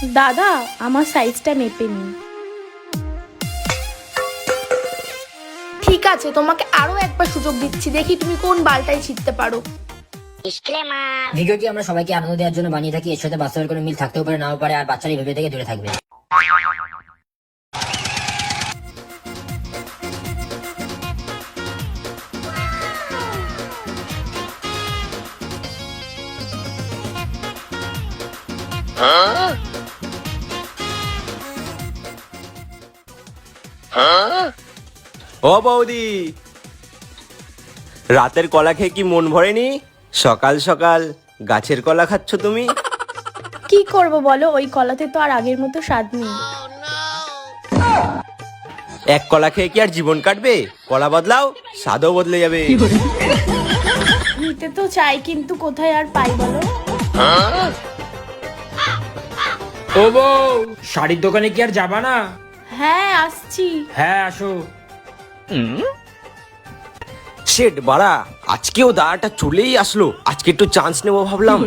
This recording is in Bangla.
দাদা আমার সাইজটা মেপে নিন। ঠিক আছে, তোমাকে আরো একবার সুযোগ দিচ্ছি, দেখি তুমি কোন বালটাই ছিঁড়তে পারো। ভিডিওটি আমরা সবাইকে আনন্দ দেওয়ার জন্য বানিয়ে থাকি। এর সাথে বাস্তবের কোনো মিল থাকতেও পারে, নাও পারে, আর বাচ্চারা এই ভিডিও থেকে দূরে থাকবে। ও বৌদি, রাতের কলা খেয়ে কি মন ভরেনি? সকাল সকাল গাছের কলা খাচ্ছ তুমি? কি করব বলো, ওই কলাতে তো আর আগের মতো স্বাদ নেই। এক কলা খেয়ে কি আর জীবন কাটবে? কলা বদলাও, স্বাদও বদলে যাবে। নিতে তো চাই, কিন্তু কোথায় আর পাই বলো? ও বউ, শাড়ির দোকানে কি আর যাবা না? হ্যাঁ আসছি। হ্যাঁ আসো। শেট বাড়া, আজকেও দাঁড়াটা চলেই আসলো। আজকে একটু চান্স নেবো ভাবলাম।